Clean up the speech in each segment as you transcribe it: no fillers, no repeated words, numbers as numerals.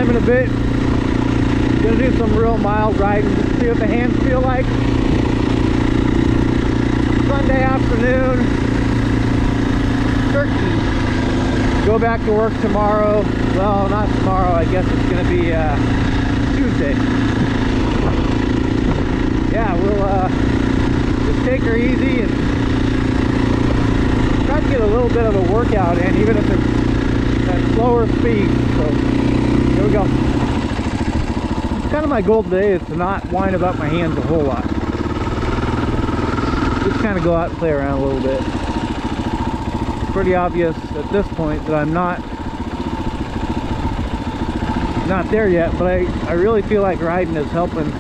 time in a bit. Gonna do some real mild riding, just see what the hands feel like. Sunday afternoon, turkey. Go back to work tomorrow. Well, not tomorrow, I guess it's gonna be Tuesday. Yeah, we'll just take her easy and try to get a little bit of a workout in, even if it's at slower speed. So here we go. Kind of my goal today is to not wind about my hands a whole lot. Just kind of go out and play around a little bit. It's pretty obvious at this point that I'm not there yet, but I really feel like riding is helping.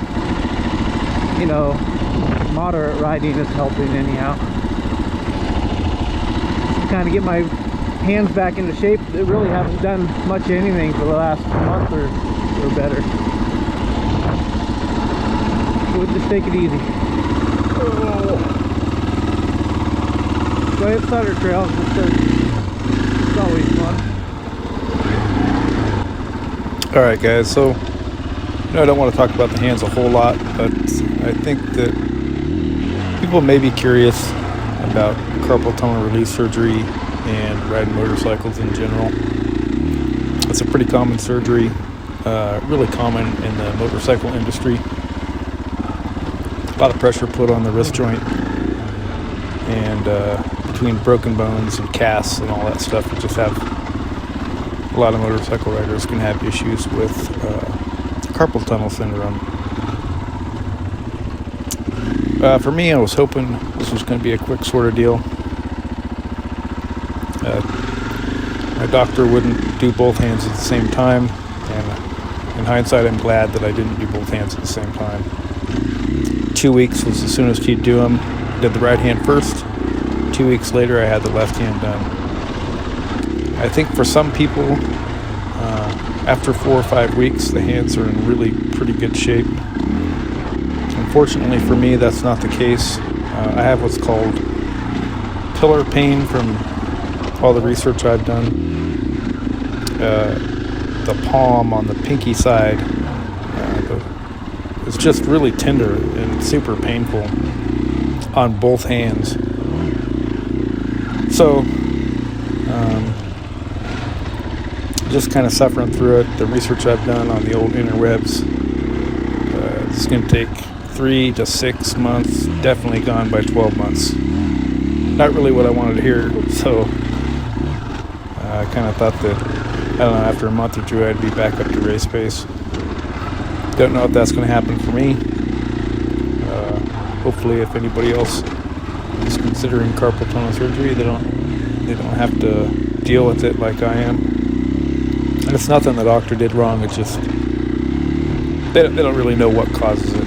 You know, moderate riding is helping anyhow. Kind of get my hands back into shape. They really haven't done much of anything for the last month or better. We'll just take it easy. Oh. Go hit Sutter Trail. It's always fun. Alright guys, so I don't want to talk about the hands a whole lot, but I think that people may be curious about carpal tunnel release surgery and riding motorcycles in general. It's a pretty common surgery, really common in the motorcycle industry. A lot of pressure put on the wrist joint, and between broken bones and casts and all that stuff, you just have a lot of motorcycle riders can have issues with carpal tunnel syndrome. For me, I was hoping this was going to be a quick sort of deal. My doctor wouldn't do both hands at the same time, and in hindsight, I'm glad that I didn't do both hands at the same time. 2 weeks was as soon as he'd do them. Did the right hand first. 2 weeks later, I had the left hand done. I think for some people, after 4 or 5 weeks, the hands are in really pretty good shape. Unfortunately for me, that's not the case. I have what's called pillar pain from all the research I've done. The palm on the pinky side is just really tender and super painful on both hands. So, just kind of suffering through it. The research I've done on the old interwebs, it's going to take 3 to 6 months, definitely gone by 12 months. Not really what I wanted to hear, so I kind of thought that, I don't know, after a month or two I'd be back up to race pace. Don't know if that's going to happen for me. Hopefully, if anybody else is considering carpal tunnel surgery, they don't have to deal with it like I am. And it's nothing the doctor did wrong. It's just they don't really know what causes it.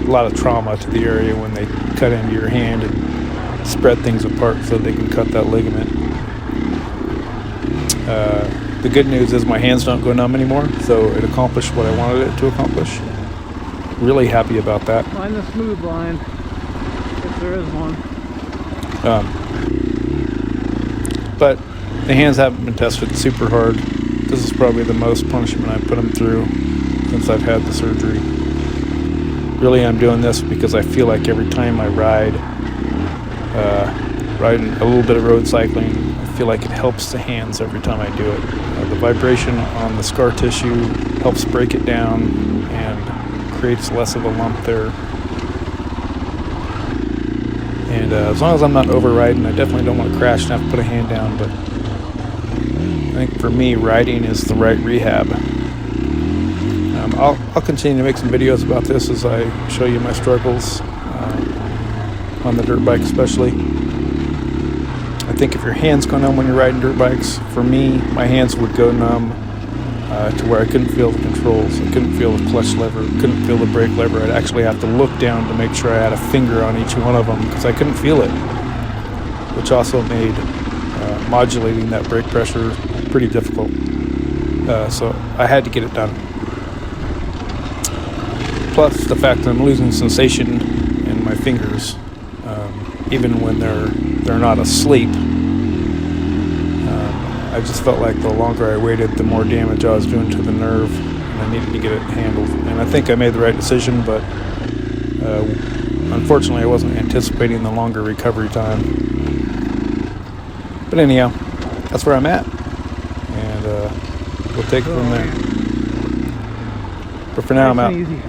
A lot of trauma to the area when they cut into your hand and spread things apart so they can cut that ligament. The good news is my hands don't go numb anymore, so it accomplished what I wanted it to accomplish. Really happy about that. Find the smooth line, if there is one. But the hands haven't been tested super hard. This is probably the most punishment I've put them through since I've had the surgery. Really, I'm doing this because I feel like every time I ride, riding a little bit of road cycling, I feel like it helps the hands every time I do it. The vibration on the scar tissue helps break it down and creates less of a lump there. And as long as I'm not overriding, I definitely don't want to crash and have to put a hand down, but I think for me, riding is the right rehab. I'll continue to make some videos about this as I show you my struggles on the dirt bike especially. I think if your hands go numb when you're riding dirt bikes, for me, my hands would go numb to where I couldn't feel the controls. I couldn't feel the clutch lever, couldn't feel the brake lever. I'd actually have to look down to make sure I had a finger on each one of them because I couldn't feel it, which also made modulating that brake pressure pretty difficult. So I had to get it done. Plus the fact that I'm losing sensation in my fingers, even when they're not asleep. I just felt like the longer I waited, the more damage I was doing to the nerve, and I needed to get it handled. And I think I made the right decision, but unfortunately I wasn't anticipating the longer recovery time. But anyhow, that's where I'm at, and we'll take it from there. But for now, I'm out. Easy.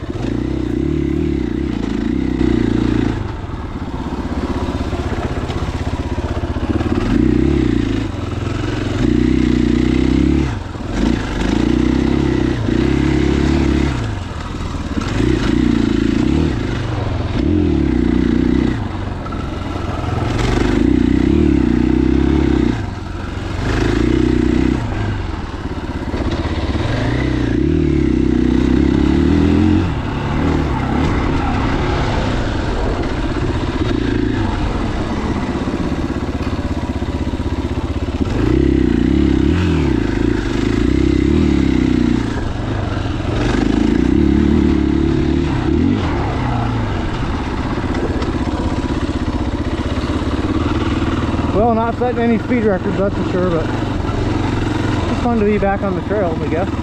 Well, not setting any speed records, that's for sure, but it's fun to be back on the trails, I guess.